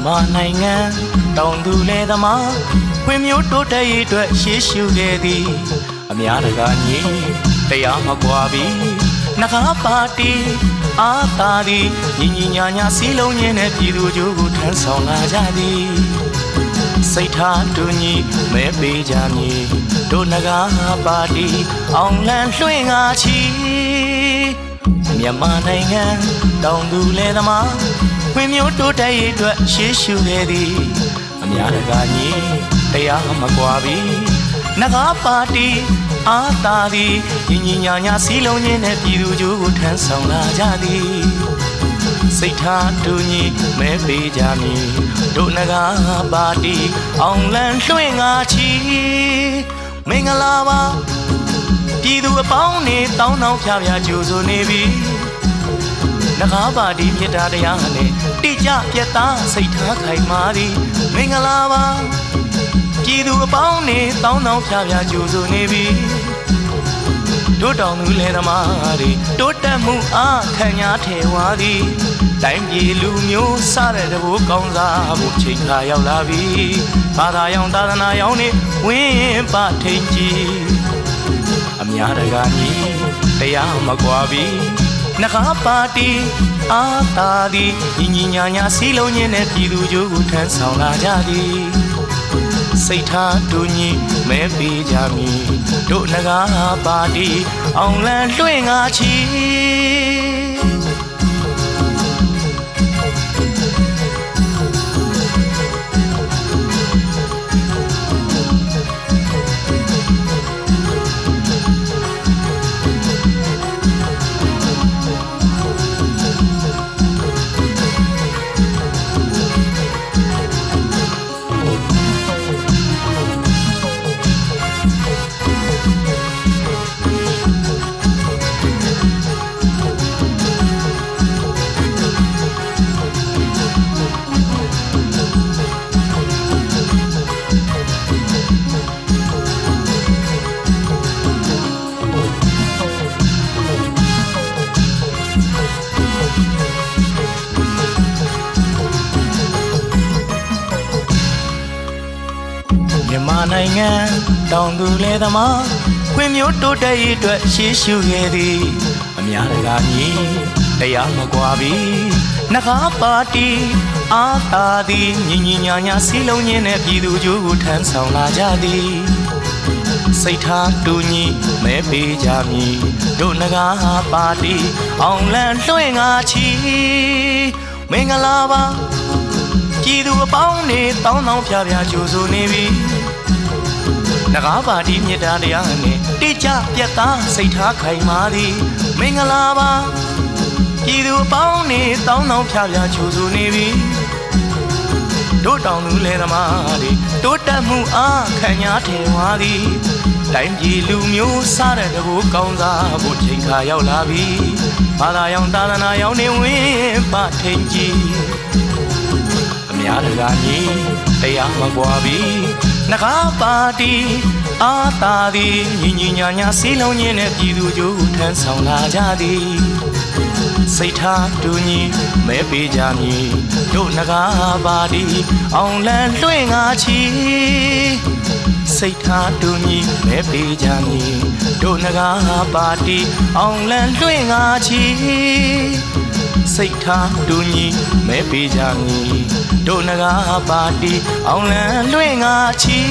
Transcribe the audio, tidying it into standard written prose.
မြန်မာနိုင်ငံတောင်သူလယ်သမားဖွံ့ဖြိုးတိုးတက်ရေးအတွက်ရှေ့ရှုခဲ့သည်အများတကာညီတရားမကွာပြီးနှခါပါတီအားသာသည်ညီညီညာညာစည်းလုံးခြင်းနဲ့ပြည်သူကြိုးကိုထမ်းဆောင်လာကြသည်စိတ်ထားတူညီမဲပေးကြမည်တို့နှကားပါတီအောင်လန်းလွှင့်ငါချီမြန်မာနိုင်ငံတောင်သူလယ်သမားဖွံ့ဖြိုးတိုးတက်ရေးအတွက်ရှေ့ရှုခဲ့သည်အများတကာညီတရားမကွာပြီးနှကားပါတီအားသာသည်ညီညီညာညာစည်းလုံးခြင်းနဲ့ပြည်သူကြိုးကိုထမ်းဆောင်လာကြသည်စိတ်ထားတူညီမဲပေးကြမည်တို့နှကားပါတီအောင်လန်းလွှင့်ငါချီမင်္ဂလာပါပြည်သူအပေါင်းနေတောင်းတောင်းဖြာဖြာကြိုဆိုနေပြီနှကားပါတီမြတ်တရားနဲ့တိကျပြတ်သားစိတ်ထားခိုင်မာသည်မင်္ဂလာပါပြည်သူအပေါင်းနေတောင်းတောင်းဖြာဖြာကြိုဆိုနေပြီတို့တောင်သူလယ်သမားတွေတိုးတက်မှုအားခံရထဲဝါသည်တိုင်းပြည်လူမျိုးစတဲ့တဘိုးကောင်းစားဖို့ချိန်ခါရောက်လာပြီဘာသာရောင်သာသနာရောင်နေဝင်းပထိန်ကြီးအများတကာညီတရားမကွာပြီနှခါပါတီအားသာသည်ညီညီညာညာစည်းလုံးခြင်းနဲ့ပြည်သူကြိုးကိုထမ်းဆောင်လာကြသည်စိတ်ထားတူညီမဲပေးကြမည်တို့နှကားပါတီအောင်လန်းလွှင့်ငါချီမြန်မာနိုင်ငံတောင်သူလယ်သမားဖွံ့ဖြိုးတိုးတက်ရေးအတွက်ရှေ့ရှုခဲ့သည်အများတကာညီတရားမကွာပြီးနှကားပါတီအားသာသည်ညီညီညာညာစည်းလုံးခြင်းနဲ့ပြည်သူကြိုးကိုထမ်းဆောင်လာကြသည်စိတ်ထားတူညီမဲပေးကြမည်တို့နှကားပါတီအောင်လန်းလွှင့်ငါချီမင်္ဂလာပါပြည်သူအပေါင်းနေတောင်းတောင်းဖြာဖြာကြိုဆိုနေပြီနှကားပါတီမြတ်တရားနဲ့တိကျပြတ်သားစိတ်ထားခိုင်မာသည်မင်္ဂလာပါပြည်သူအပေါင်းနေတောင်းတောင်းဖြာဖြာကြိုဆိုနေပြီတို့တောင်သူလယ်သမားတွေတိုးတက်မှုအားခံရထဲဝါသည်တိုင်းပြည်လူမျိုးစားတဲ့တဘိုးကောင်းစားဖို့ချိန်ခါရောက်လာပြီဘာသာရောင်သာသနာရောင်နေဝင်းပထိန်ကြီးအများတကာညီတရားမကွာပြီးနှကားပါတီအားသာသည်ညီညီညာညာစည်းလုံးခြင်းနဲ့ပြည်သူကြိုးထမ်းဆောင်လာကြသည်စိတ်ထားတူညီမဲပေးကြမည်တို့နှကားပါတီအောင်လန်းလွှင့်ငါချီစိတ်ထားတူညီမဲပေးကြမည်တို့နှကားပါတီအောင်လန်းလွှင့်ငါချီစိတ်ထားတူညီမဲပေးကြမည်တို့နှကားပါတီအောင်လန်းလွှင့်ငါချီ